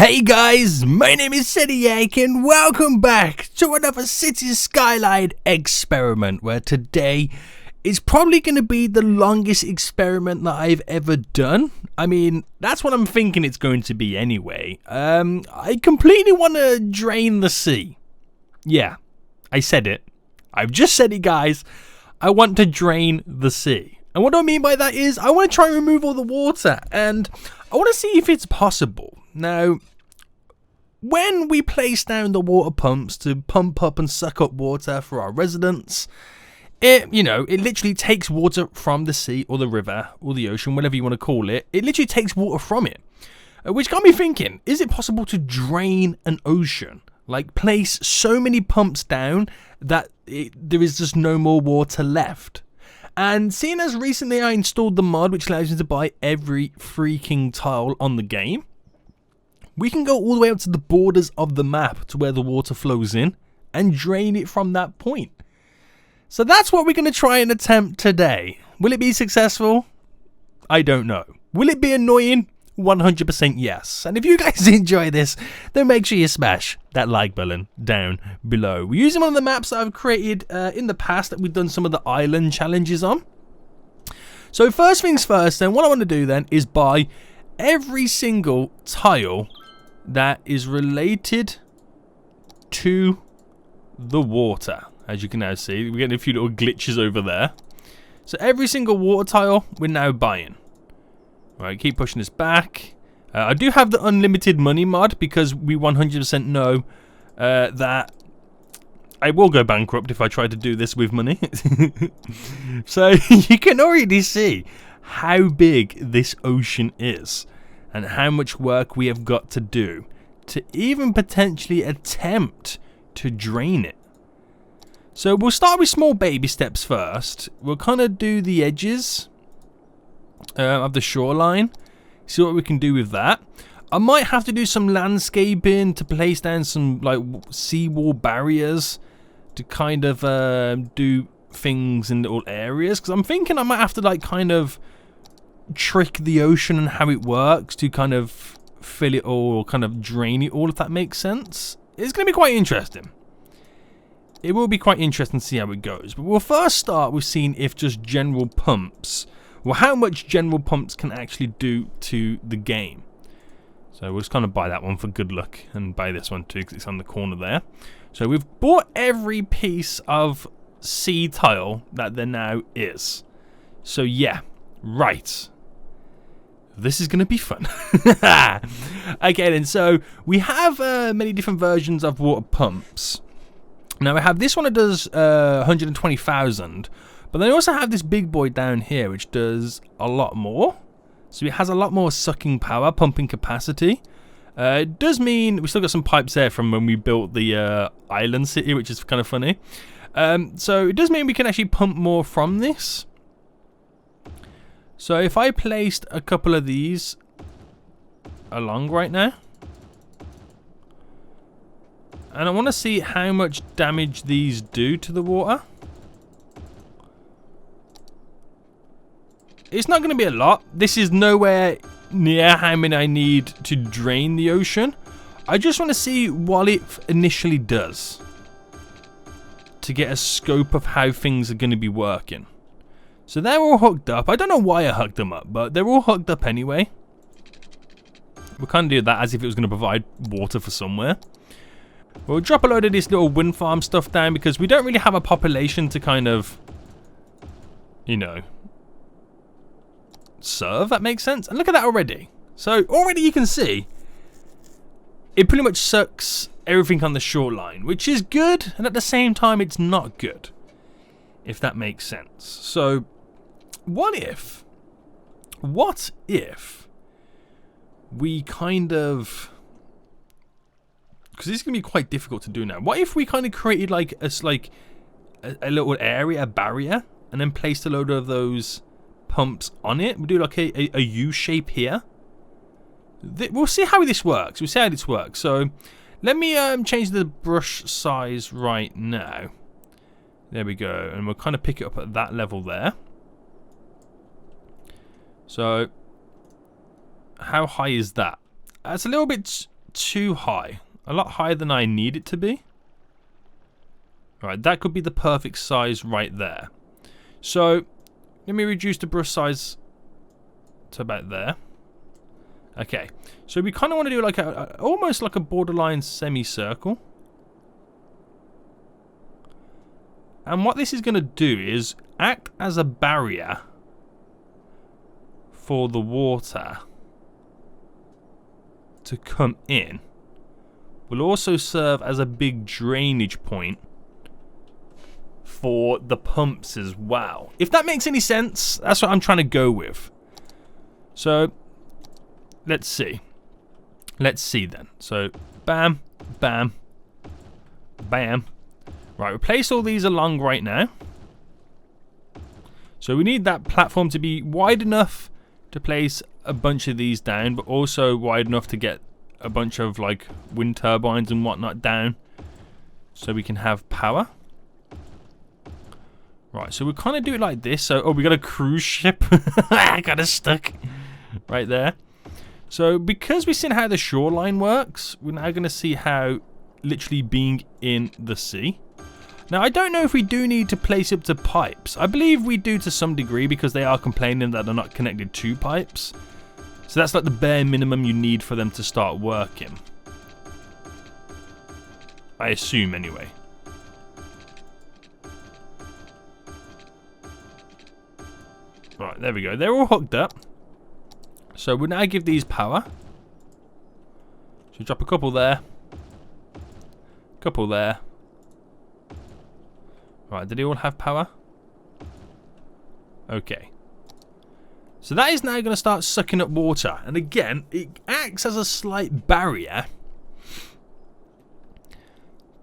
Hey guys, my name is Seniac and welcome back to another City Skyline experiment, where today is probably going to be the longest experiment that I've ever done. I mean, that's what I'm thinking it's going to be anyway. I completely want to drain the sea. Yeah, I said it. I've just said it, guys. I want to drain the sea. And what I mean by that is I want to try and remove all the water, and I want to see if it's possible. Now, when we place down the water pumps to pump up and suck up water for our residents, it literally takes water from the sea or the river or the ocean, whatever you want to call it. It literally takes water from it, which got me thinking, is it possible to drain an ocean? Like, place so many pumps down that there is just no more water left. And seeing as recently I installed the mod which allows you to buy every freaking tile on the game, we can go all the way up to the borders of the map to where the water flows in and drain it from that point. So that's what we're going to try and attempt today. Will it be successful? I don't know. Will it be annoying? 100% yes. And if you guys enjoy this, then make sure you smash that like button down below. We're using one of the maps that I've created in the past that we've done some of the island challenges on. So first things first, then what I want to do then is buy every single tile that is related to the water. As you can now see, we're getting a few little glitches over there. So every single water tile we're now buying. Right, keep pushing this back. I do have the unlimited money mod because we 100% know that I will go bankrupt if I try to do this with money. So you can already see how big this ocean is and how much work we have got to do to even potentially attempt to drain it. So we'll start with small baby steps first. We'll kind of do the edges of the shoreline, see what we can do with that. I might have to do some landscaping to place down some like seawall barriers to kind of do things in little areas, because I'm thinking I might have to like kind of trick the ocean and how it works to kind of fill it all or kind of drain it all, if that makes sense. It's going to be quite interesting. It will be quite interesting to see how it goes. But we'll first start with seeing if just general pumps, well, how much general pumps can actually do to the game. So we'll just kind of buy that one for good luck and buy this one too because it's on the corner there. So we've bought every piece of sea tile that there now is. So yeah, right. This is going to be fun. Okay then, so we have many different versions of water pumps. Now I have this one that does 120,000, but then I also have this big boy down here which does a lot more. So it has a lot more sucking power, pumping capacity. It does mean we still got some pipes there from when we built the island city, which is kind of funny. So it does mean we can actually pump more from this. So if I placed a couple of these along right now, and I want to see how much damage these do to the water. It's not going to be a lot. This is nowhere near how many I need to drain the ocean. I just want to see what it initially does to get a scope of how things are going to be working. So they're all hooked up. I don't know why I hooked them up, but they're all hooked up anyway. We'll kind of do that as if it was going to provide water for somewhere. We'll drop a load of this little wind farm stuff down because we don't really have a population to kind of, you know, serve. That makes sense. And look at that already. So already you can see it pretty much sucks everything on the shoreline, which is good, and at the same time it's not good, if that makes sense. So what if we kind of, because this is going to be quite difficult to do now, what if we kind of created like a little area, a barrier, and then placed a load of those pumps on it? We'll do like a U shape here. We'll see how this works. We'll see how this works. So let me change the brush size right now. There we go. And we'll kind of pick it up at that level there. So how high is that? That's a little bit not too high. A lot higher than I need it to be. Right, that could be the perfect size right there. So, let me reduce the brush size to about there. Okay, so we kind of want to do like almost like a borderline semicircle. And what this is going to do is act as a barrier for the water to come in. Will also serve as a big drainage point for the pumps as well. If that makes any sense, that's what I'm trying to go with. So, let's see. Let's see then. So, bam, bam, bam. Right, replace all these along right now. So we need that platform to be wide enough to place a bunch of these down, but also wide enough to get a bunch of like wind turbines and whatnot down so we can have power. Right, so we kind of do it like this. So, oh, we got a cruise ship. I got us stuck right there. So because we've seen how the shoreline works, we're now going to see how literally being in the sea. Now, I don't know if we do need to place up to pipes. I believe we do to some degree because they are complaining that they're not connected to pipes. So that's like the bare minimum you need for them to start working. I assume anyway. Right, there we go. They're all hooked up. So we'll now give these power. So drop a couple there. Couple there. Right, did they all have power? Okay. So that is now going to start sucking up water. And again, it acts as a slight barrier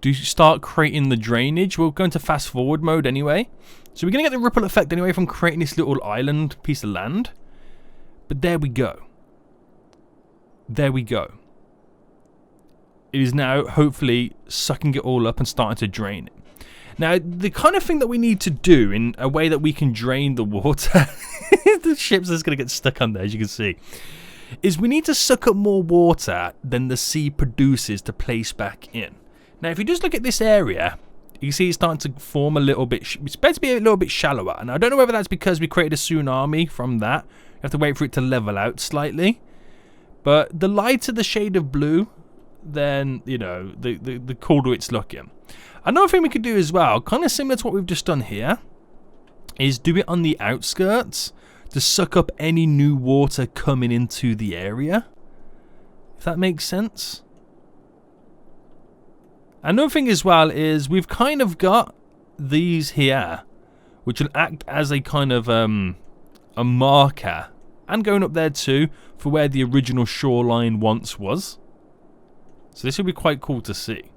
to start creating the drainage. We're going to fast forward mode anyway. So we're going to get the ripple effect anyway from creating this little island piece of land. But there we go. There we go. It is now hopefully sucking it all up and starting to drain it. Now, the kind of thing that we need to do in a way that we can drain the water, the ship's just going to get stuck on there, as you can see, is we need to suck up more water than the sea produces to place back in. Now, if you just look at this area, you can see it's starting to form a little bit, it's better to be a little bit shallower. And I don't know whether that's because we created a tsunami from that. You have to wait for it to level out slightly. But the lighter the shade of blue, then, you know, the colder it's looking. Another thing we could do as well, kind of similar to what we've just done here, is do it on the outskirts to suck up any new water coming into the area. If that makes sense. Another thing as well is we've kind of got these here, which will act as a kind of a marker, and going up there too, for where the original shoreline once was. So this will be quite cool to see.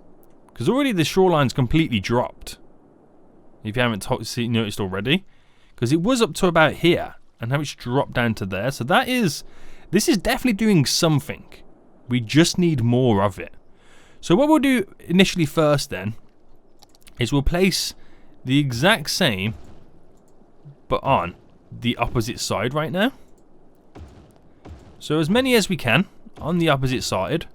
Because already the shoreline's completely dropped. If you haven't noticed already. Because it was up to about here. And now it's dropped down to there. So this is definitely doing something. We just need more of it. So what we'll do initially first then, is we'll place the exact same, but on the opposite side right now. So as many as we can on the opposite side.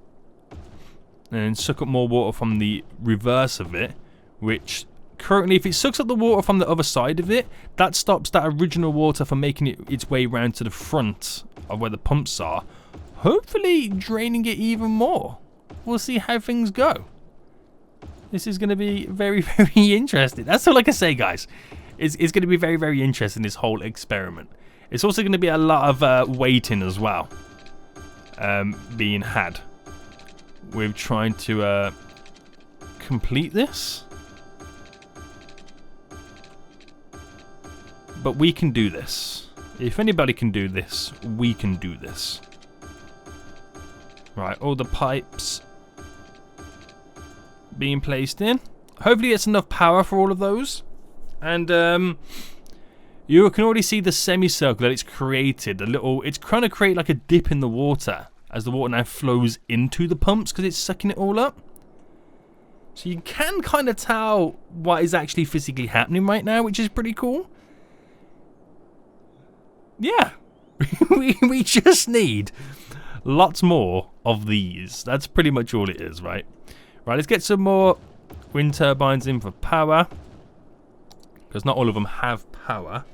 And suck up more water from the reverse of it, which currently, if it sucks up the water from the other side of it, that stops that original water from making its way round to the front of where the pumps are, hopefully draining it even more. We'll see how things go. This is going to be very, very interesting. That's all I can say, guys. It's going to be very, very interesting, this whole experiment. It's also going to be a lot of waiting as well being had. We're trying to complete this. But we can do this. If anybody can do this, we can do this. Right, all the pipes being placed in. Hopefully it's enough power for all of those. And you can already see the semicircle that it's created. It's trying to create like a dip in the water as the water now flows into the pumps because it's sucking it all up. So you can kind of tell what is actually physically happening right now, which is pretty cool. Yeah. we just need lots more of these. That's pretty much all it is, right? Right, let's get some more wind turbines in for power, because not all of them have power.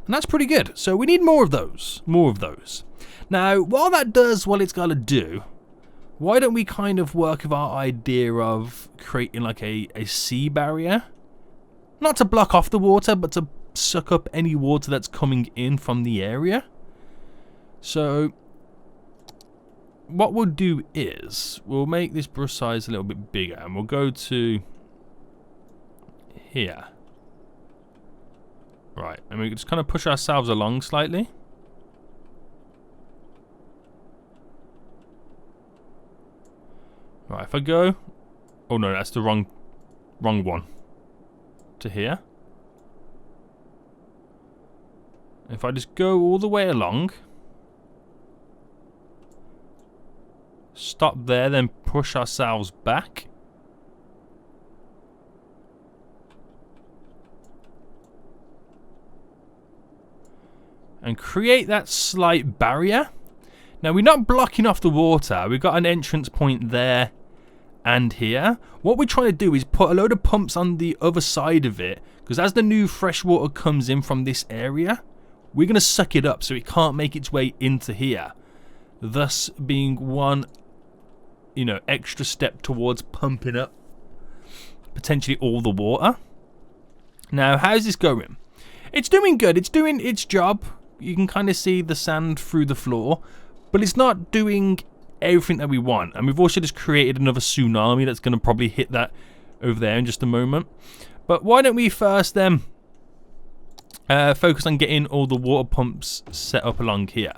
And that's pretty good. So we need more of those. More of those. Now, while that does what it's got to do, why don't we kind of work with our idea of creating like a sea barrier? Not to block off the water, but to suck up any water that's coming in from the area. So what we'll do is we'll make this brush size a little bit bigger, and we'll go to here. Right, and we just kind of push ourselves along slightly. Right, if I go... Oh no, that's the wrong one. To here. If I just go all the way along. Stop there, then push ourselves back. And create that slight barrier. Now, we're not blocking off the water. We've got an entrance point there and here. What we're trying to do is put a load of pumps on the other side of it, because as the new fresh water comes in from this area, we're going to suck it up so it can't make its way into here. Thus being one, extra step towards pumping up potentially all the water. Now, how's this going? It's doing good. It's doing its job. You can kind of see the sand through the floor, but it's not doing everything that we want. And we've also just created another tsunami that's going to probably hit that over there in just a moment. But why don't we first then focus on getting all the water pumps set up along here.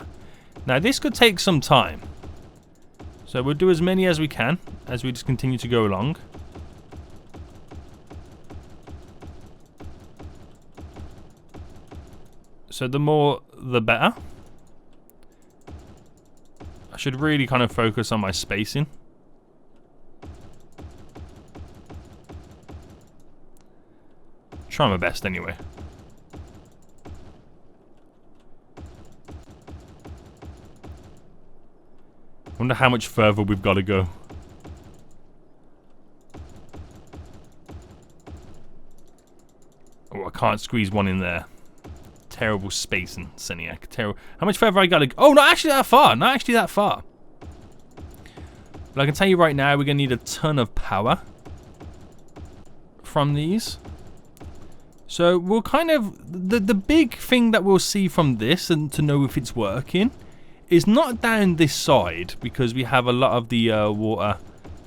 Now, this could take some time, so we'll do as many as we can as we just continue to go along. So the more, the better. I should really kind of focus on my spacing. Try my best anyway. Wonder how much further we've got to go. Oh, I can't squeeze one in there. Terrible spacing, Seniac. Terrible. How much further I gotta go? Oh, not actually that far. Not actually that far. But I can tell you right now, we're gonna need a ton of power from these. So we'll kind of the big thing that we'll see from this, and to know if it's working, is not down this side, because we have a lot of the water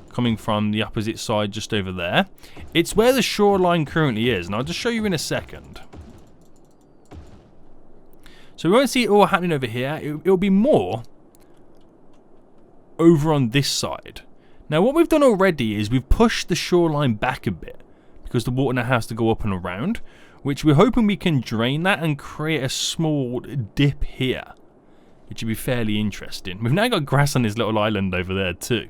coming from the opposite side just over there. It's where the shoreline currently is, and I'll just show you in a second. So we won't see it all happening over here. It'll be more over on this side. Now, what we've done already is we've pushed the shoreline back a bit, because the water now has to go up and around, which we're hoping we can drain that and create a small dip here, which would be fairly interesting. We've now got grass on this little island over there too.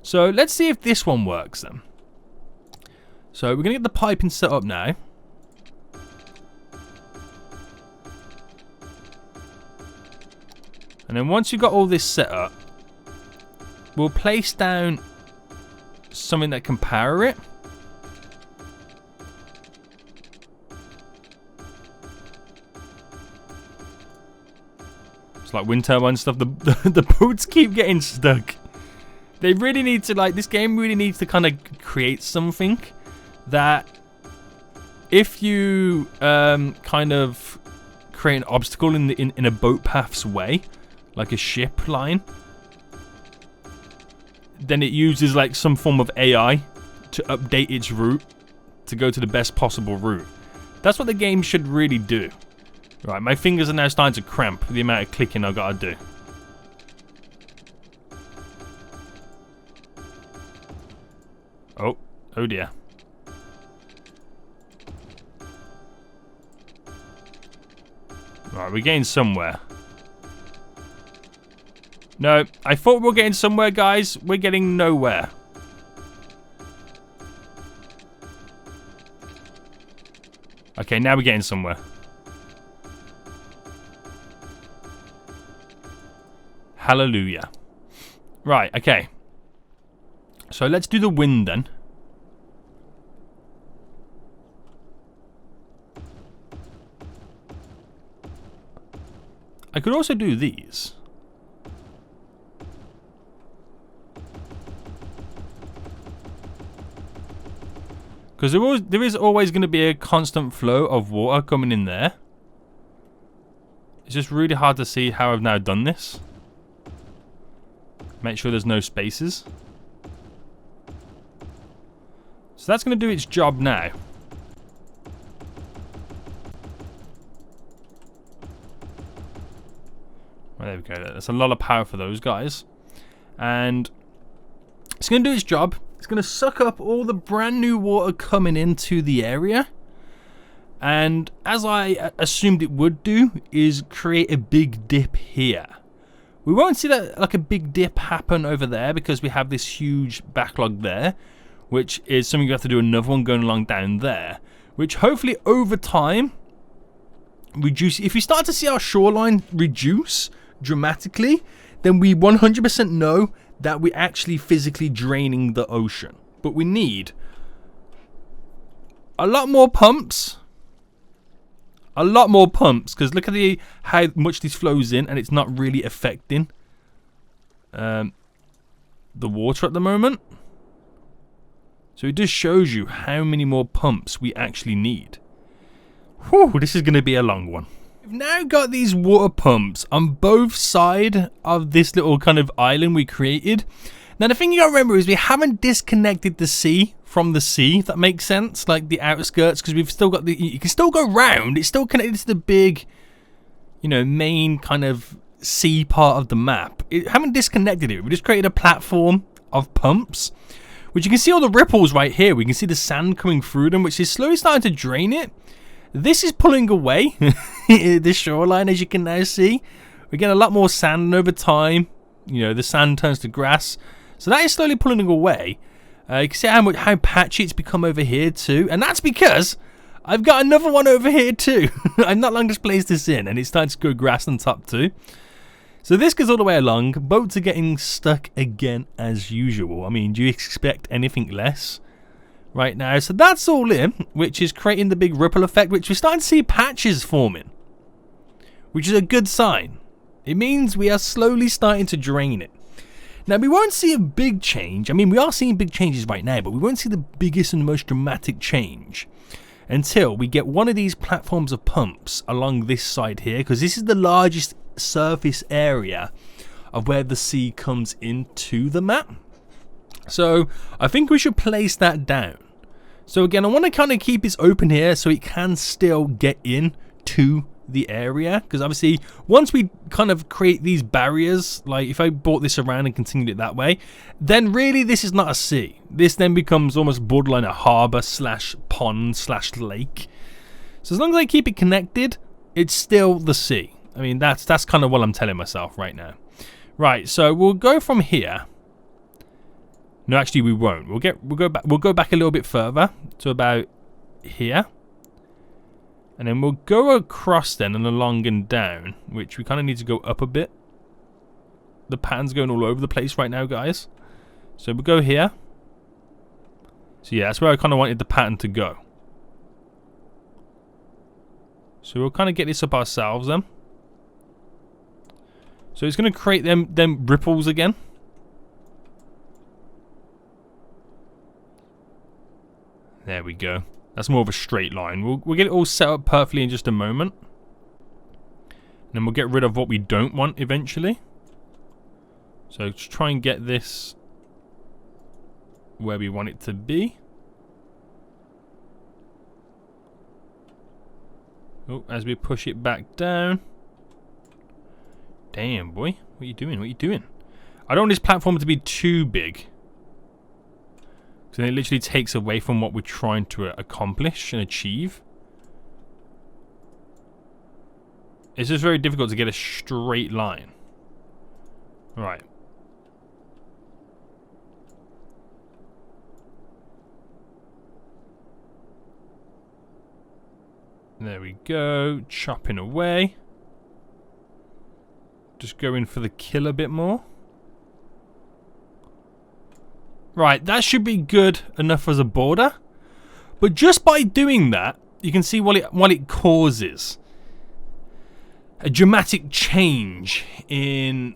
So let's see if this one works then. So we're going to get the piping set up now. And then once you've got all this set up, we'll place down something that can power it. It's like wind turbine stuff. The boats keep getting stuck. They really need to, like, this game really needs to kind of create something that if you kind of create an obstacle in a boat path's way, like a ship line, then it uses like some form of AI to update its route to go to the best possible route. That's what the game should really do. Right, my fingers are now starting to cramp with the amount of clicking I've got to do. Oh dear. Right, we're getting somewhere. No, I thought we were getting somewhere, guys. We're getting nowhere. Okay, now we're getting somewhere. Hallelujah. Right, okay. So let's do the wind then. I could also do these. Because there is always going to be a constant flow of water coming in there. It's just really hard to see how I've now done this. Make sure there's no spaces. So that's going to do its job now. Well, there we go. That's a lot of power for those guys. And it's going to do its job. It's going to suck up all the brand new water coming into the area. And as I assumed it would do, is create a big dip here. We won't see that like a big dip happen over there because we have this huge backlog there, which is something you have to do another one going along down there, which hopefully over time reduce. If we start to see our shoreline reduce dramatically, then we 100% know that we're actually physically draining the ocean. But we need a lot more pumps. A lot more pumps, because look at how much this flows in, and it's not really affecting the water at the moment. So it just shows you how many more pumps we actually need. Whew, this is going to be a long one. We've now got these water pumps on both sides of this little kind of island we created. Now the thing you got to remember is we haven't disconnected the sea from the sea, if that makes sense, like the outskirts, because we've still got you can still go round. It's still connected to the big, you know, main kind of sea part of the map. Haven't disconnected it. We just created a platform of pumps, which you can see all the ripples right here. We can see the sand coming through them, which is slowly starting to drain it. This is pulling away the shoreline, as you can now see. We get a lot more sand over time. You know, the sand turns to grass. So that is slowly pulling away. You can see how patchy it's become over here too. And that's because I've got another one over here too. I've not long just placed this in, and it's starting to grow grass on top too. So this goes all the way along. Boats are getting stuck again as usual. I mean, do you expect anything less right now? So that's all in, which is creating the big ripple effect, which we're starting to see patches forming, which is a good sign. It means we are slowly starting to drain it. Now, we won't see a big change. I mean, we are seeing big changes right now, but we won't see the biggest and most dramatic change until we get one of these platforms of pumps along this side here, because this is the largest surface area of where the sea comes into the map. So I think we should place that down. So again, I want to kind of keep this open here so it can still get in to the area, because obviously once we kind of create these barriers, like if I brought this around and continued it that way, then really this is not a sea. This then becomes almost borderline a harbor slash pond slash lake. So as long as I keep it connected, it's still the sea. I mean, that's kind of what I'm telling myself right now. Right, so we'll go from here. No, actually we won't. We'll go back a little bit further to about here. And then we'll go across then and along and down, which we kind of need to go up a bit. The pattern's going all over the place right now, guys. So we'll go here. So yeah, that's where I kind of wanted the pattern to go. So we'll kind of get this up ourselves then. So it's going to create them ripples again. There we go. That's more of a straight line. We'll get it all set up perfectly in just a moment. And then we'll get rid of what we don't want eventually. So just try and get this where we want it to be. Oh, as we push it back down. Damn, boy. What are you doing? What are you doing? I don't want this platform to be too big. So it literally takes away from what we're trying to accomplish and achieve. It's just very difficult to get a straight line. Right. There we go. Chopping away. Just go in for the kill a bit more. Right, that should be good enough as a border. But just by doing that, you can see what it causes. A dramatic change in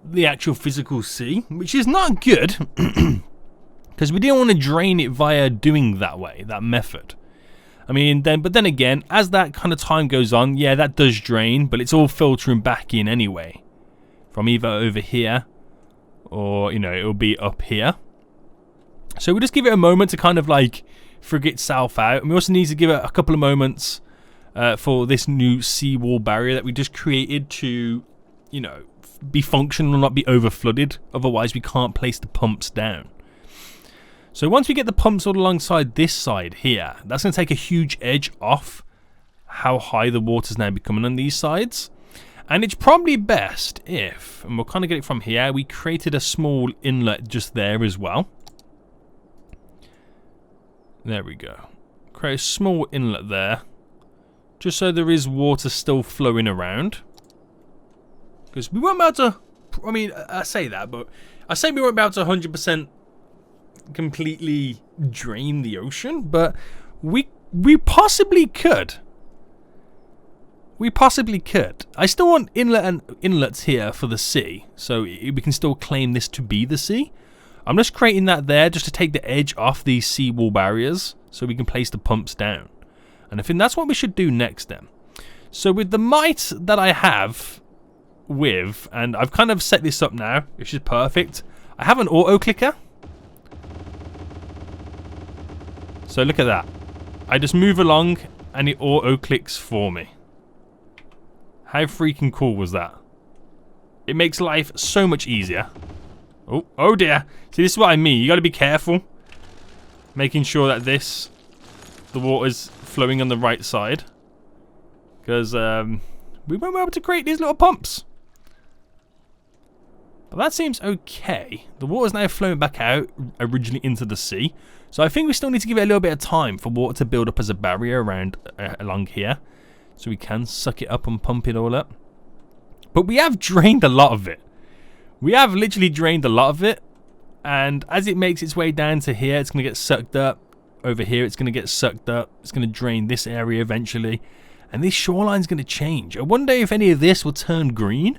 the actual physical sea, which is not good. Because we didn't want to drain it via doing that way, that method. I mean, but then again, as that kind of time goes on, yeah, that does drain, but it's all filtering back in anyway. From either over here, or, you know, it'll be up here. So we'll just give it a moment to kind of like figure itself out. And we also need to give it a couple of moments for this new seawall barrier that we just created to, you know, be functional and not be over flooded. Otherwise, we can't place the pumps down. So once we get the pumps all alongside this side here, that's going to take a huge edge off how high the water's now becoming on these sides. And it's probably best if, and we'll kind of get it from here, we created a small inlet just there as well. There we go. Create a small inlet there. Just so there is water still flowing around. Because we won't be able to, I mean, I say that, but I say we won't be able to 100% completely drain the ocean, but we possibly could. We possibly could. I still want inlets here for the sea, so we can still claim this to be the sea. I'm just creating that there just to take the edge off these seawall barriers so we can place the pumps down. And I think that's what we should do next then. So with the might that I have and I've kind of set this up now, which is perfect. I have an auto clicker. So look at that. I just move along and it auto clicks for me. How freaking cool was that? It makes life so much easier. Oh dear. See, this is what I mean. You got to be careful. Making sure that the water's flowing on the right side. Because we won't be able to create these little pumps. But that seems okay. The water's now flowing back out, originally into the sea. So I think we still need to give it a little bit of time for water to build up as a barrier around along here. So we can suck it up and pump it all up. But we have drained a lot of it. We have literally drained a lot of it. And as it makes its way down to here, it's going to get sucked up. Over here, it's going to get sucked up. It's going to drain this area eventually. And this shoreline's going to change. I wonder if any of this will turn green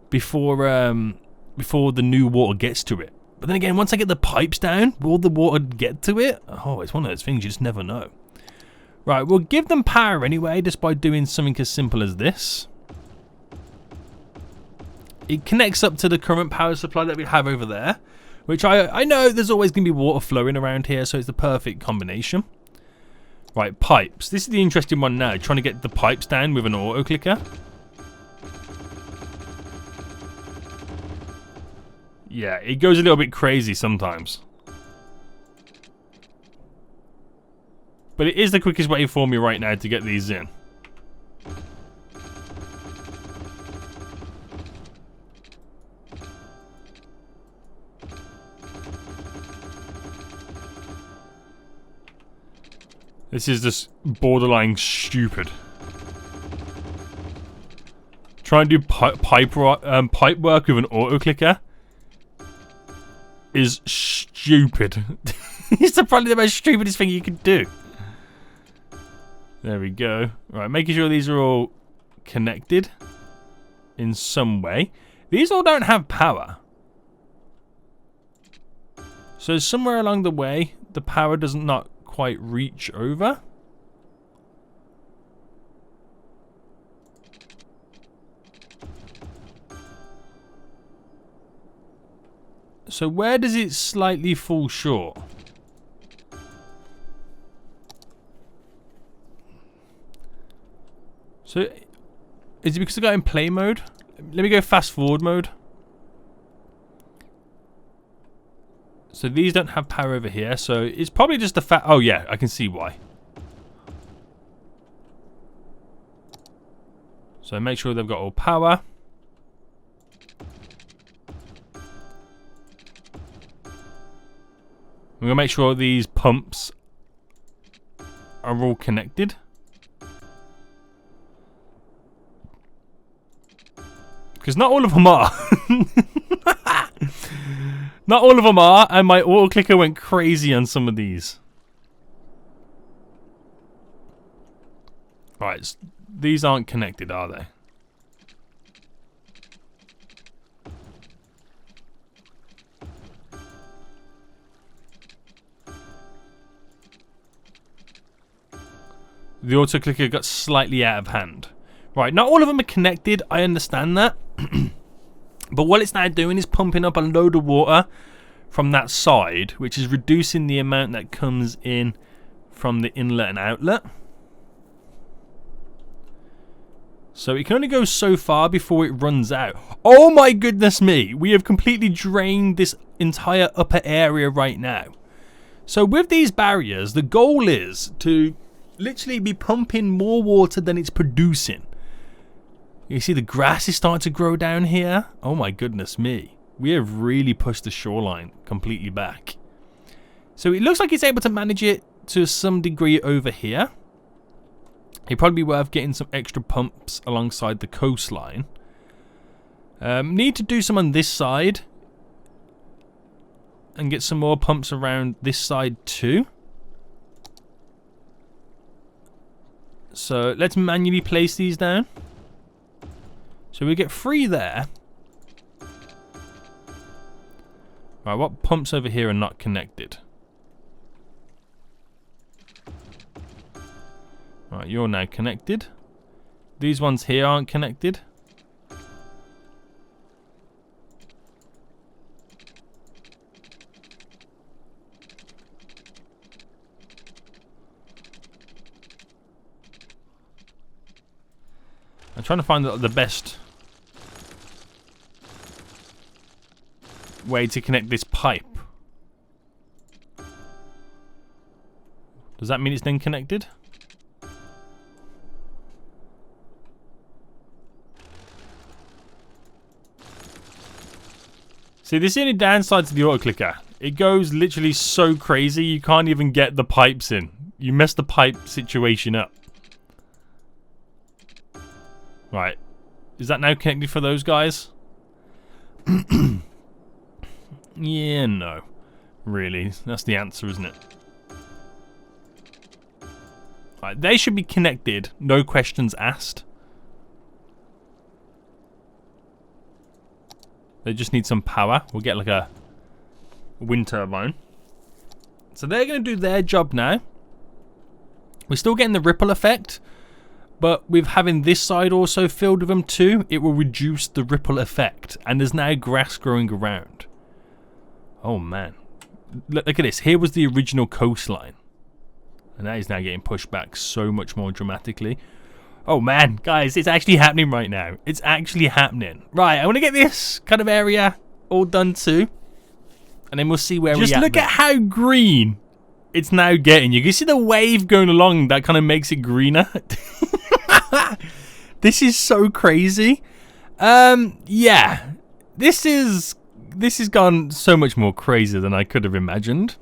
before the new water gets to it. But then again, once I get the pipes down, will the water get to it? Oh, it's one of those things you just never know. Right, we'll give them power anyway, just by doing something as simple as this. It connects up to the current power supply that we have over there, which I know there's always going to be water flowing around here, so it's the perfect combination. Right, pipes. This is the interesting one now, trying to get the pipes down with an auto clicker. Yeah, it goes a little bit crazy sometimes. But it is the quickest way for me right now to get these in. This is just borderline stupid. Trying to do pipe work with an auto clicker is stupid. It's probably the most stupidest thing you could do. There we go. Right, making sure these are all connected in some way. These all don't have power. So somewhere along the way, the power does not quite reach over. So where does it slightly fall short? So is it because I got in play mode? Let me go fast forward mode. So these don't have power over here, so it's probably just the fact. Oh yeah, I can see why. So make sure they've got all power. We're gonna make sure these pumps are all connected. Because not all of them are. Not all of them are, and my auto clicker went crazy on some of these. Right, these aren't connected, are they? The auto clicker got slightly out of hand. Right, not all of them are connected, I understand that. But what it's now doing is pumping up a load of water from that side, which is reducing the amount that comes in from the inlet and outlet. So it can only go so far before it runs out. Oh my goodness me, we have completely drained this entire upper area right now. So with these barriers, the goal is to literally be pumping more water than it's producing. You see the grass is starting to grow down here. Oh my goodness me. We have really pushed the shoreline completely back. So it looks like it's able to manage it to some degree over here. It'd probably be worth getting some extra pumps alongside the coastline. Need to do some on this side. And get some more pumps around this side too. So let's manually place these down. So we get 3 there. Right, what pumps over here are not connected? Right, you're now connected. These ones here aren't connected. I'm trying to find the best way to connect this pipe. Does that mean it's then connected? See, this is the only downside to the auto clicker. It goes literally so crazy you can't even get the pipes in. You mess the pipe situation up. Right. Is that now connected for those guys? Yeah, no. Really. That's the answer, isn't it? Right, they should be connected. No questions asked. They just need some power. We'll get like a wind turbine. So they're going to do their job now. We're still getting the ripple effect. But with having this side also filled with them too, it will reduce the ripple effect. And there's now grass growing around. Oh man. Look at this. Here was the original coastline. And that is now getting pushed back so much more dramatically. Oh man, guys, it's actually happening right now. It's actually happening. Right, I want to get this kind of area all done too. And then we'll see where we are. Just look at how green it's now getting. You can see the wave going along. That kind of makes it greener. This is so crazy. Yeah. This has gone so much more crazy than I could have imagined.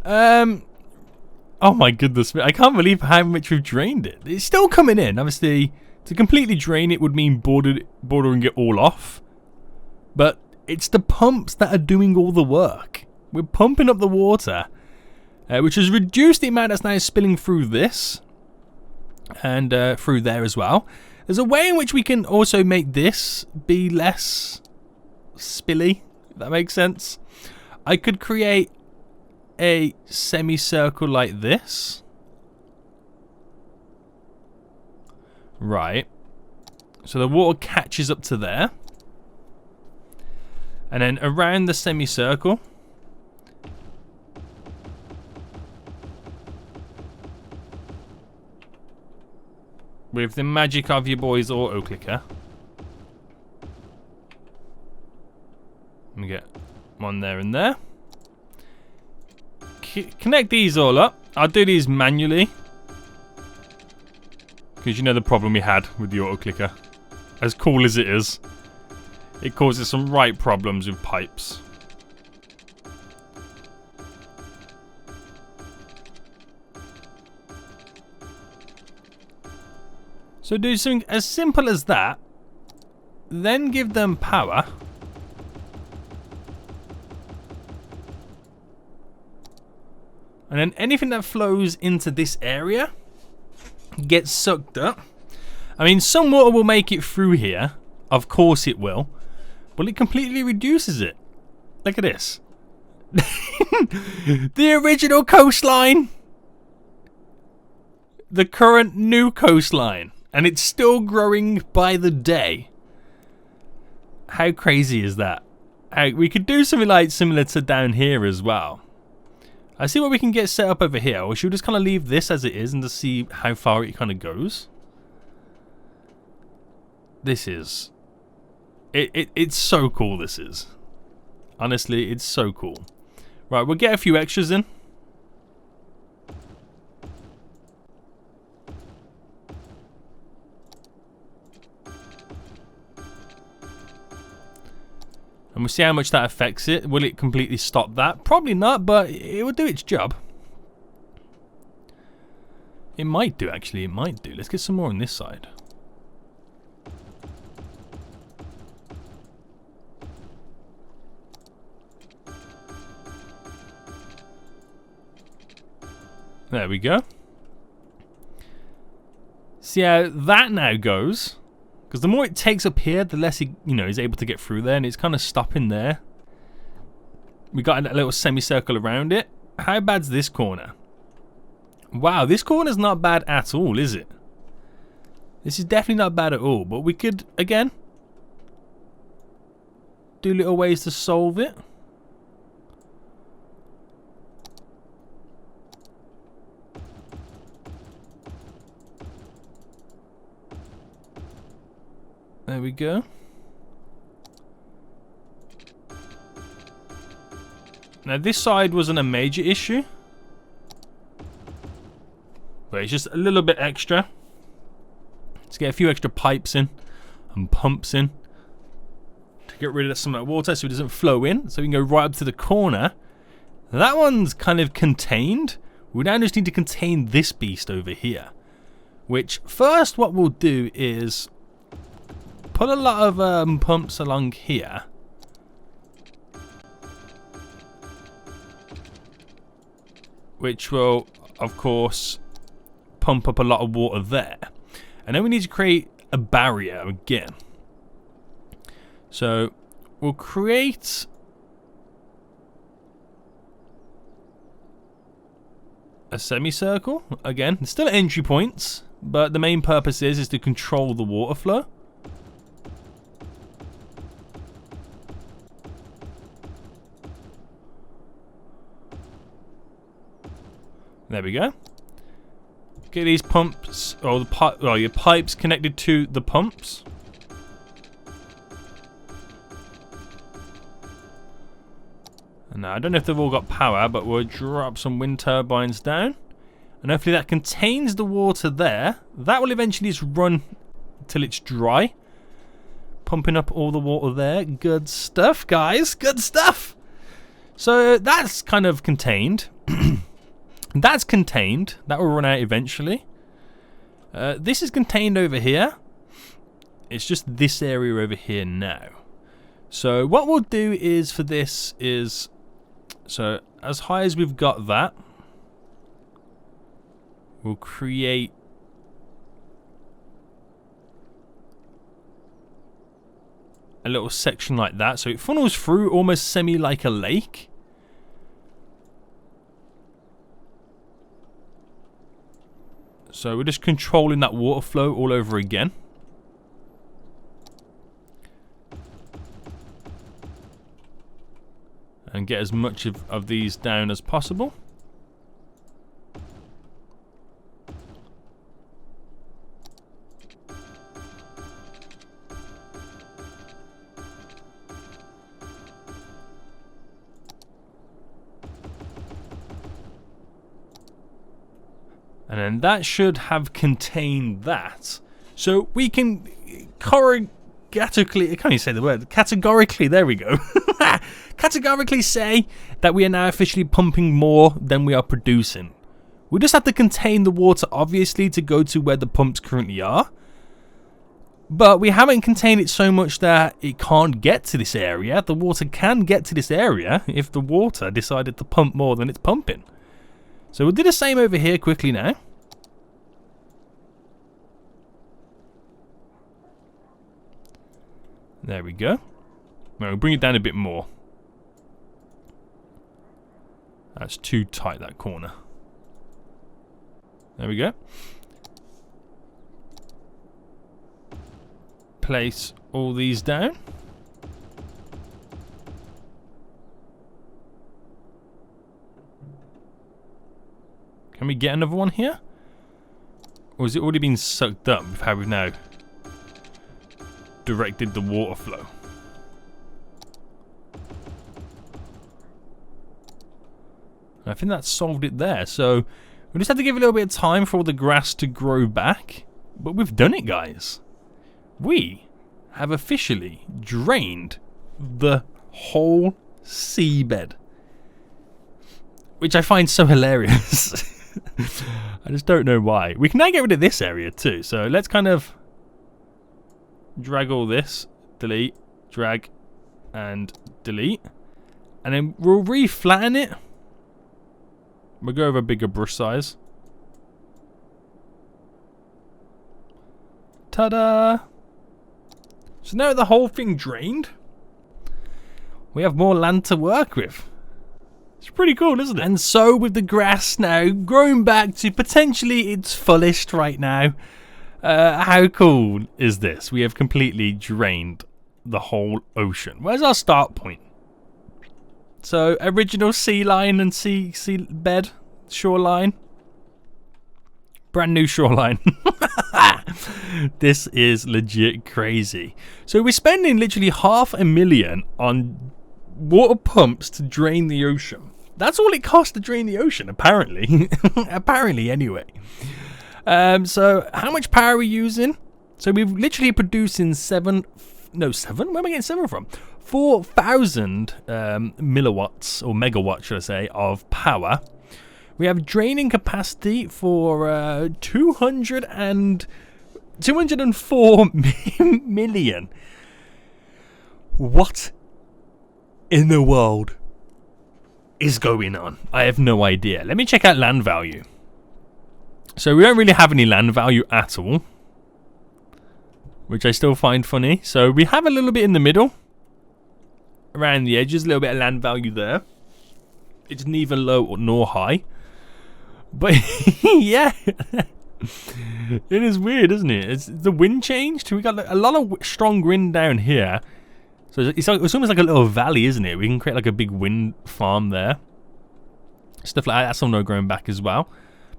Oh my goodness, I can't believe how much we've drained it. It's still coming in. Obviously, to completely drain it would mean bordering it all off. But it's the pumps that are doing all the work. We're pumping up the water, which has reduced the amount that's now spilling through this. And through there as well. There's a way in which we can also make this be less spilly, if that makes sense. I could create a semicircle like this. Right. So the water catches up to there. And then around the semicircle, with the magic of your boy's auto clicker, let me get one there and there. Connect these all up. I'll do these manually, because you know the problem we had with the auto clicker. As cool as it is, it causes some right problems with pipes. So do something as simple as that, then give them power. And then anything that flows into this area gets sucked up. I mean, some water will make it through here. Of course it will. But it completely reduces it. Look at this. The original coastline. The current new coastline. And it's still growing by the day. How crazy is that? We could do something like similar to down here as well. I see what we can get set up over here. Or should we just kind of leave this as it is and just see how far it kind of goes? This is... It's so cool, this is. Honestly, it's so cool. Right, we'll get a few extras in. And we'll see how much that affects it. Will it completely stop that? Probably not, but it will do its job. It might do, actually. It might do. Let's get some more on this side. There we go. See how that now goes. Because the more it takes up here, the less he, is able to get through there, and it's kind of stopping there. We got a little semicircle around it. How bad's this corner? Wow, this corner's not bad at all, is it? This is definitely not bad at all, but we could, again, do little ways to solve it. There we go. Now this side wasn't a major issue, but it's just a little bit extra. Let's get a few extra pipes in and pumps in to get rid of some of that water so it doesn't flow in, so we can go right up to the corner. That one's kind of contained. We now just need to contain this beast over here, which first what we'll do is put a lot of pumps along here. Which will, of course, pump up a lot of water there. And then we need to create a barrier again. So we'll create a semicircle. Again, it's still entry points, but the main purpose is to control the water flow. There we go. Get these pumps, or your pipes connected to the pumps. And now I don't know if they've all got power, but we'll drop some wind turbines down, and hopefully that contains the water there. That will eventually just run till it's dry, pumping up all the water there. Good stuff, guys. Good stuff. So that's kind of contained. That's contained. That will run out eventually. This is contained over here. It's just this area over here now. So what we'll do is for this is, so as high as we've got that, we'll create a little section like that. So it funnels through almost semi like a lake. So we're just controlling that water flow all over again. And get as much of these down as possible. And then that should have contained that. So we can categorically, I can't even say the word, categorically, there we go. Categorically say that we are now officially pumping more than we are producing. We just have to contain the water, obviously, to go to where the pumps currently are. But we haven't contained it so much that it can't get to this area. The water can get to this area if the water decided to pump more than it's pumping. So we'll do the same over here quickly now. There we go. Now we'll bring it down a bit more. That's too tight, that corner. There we go. Place all these down. Can we get another one here? Or has it already been sucked up with how we've now directed the water flow? I think that solved it there. So we just have to give it a little bit of time for all the grass to grow back. But we've done it, guys. We have officially drained the whole seabed, which I find so hilarious. I just don't know why. We can now get rid of this area too, so let's kind of drag all this, delete, drag, and delete, and then we'll re-flatten it. We'll go over a bigger brush size. Ta-da! So now the whole thing drained, we have more land to work with. It's pretty cool, isn't it? And so with the grass now growing back to potentially its fullest right now, how cool is this? We have completely drained the whole ocean. Where's our start point? So original sea line and sea bed, shoreline. Brand new shoreline. This is legit crazy. So we're spending literally $500,000 on water pumps to drain the ocean. That's all it costs to drain the ocean, apparently. Apparently, anyway. So how much power are we using? So we've literally producing 7. Where am I getting 7 from? 4,000 milliwatts, or megawatts, should I say, of power. We have draining capacity for 204 million. What in the world is going on? I have no idea. Let me check out land value. So we don't really have any land value at all, which I still find funny. So we have a little bit in the middle, around the edges, a little bit of land value there. It's neither low nor high. But yeah, it is weird, isn't it? It's the wind changed. We got a lot of strong wind down here. So it's almost like a little valley, isn't it? We can create like a big wind farm there. Stuff like that. That's all no growing back as well.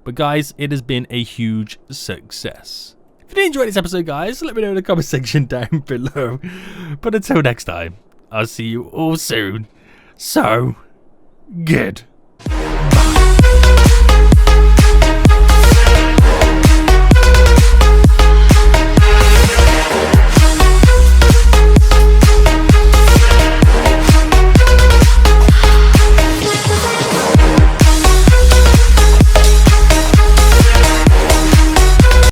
But guys, it has been a huge success. If you did enjoy this episode, guys, let me know in the comment section down below. But until next time, I'll see you all soon. So, good.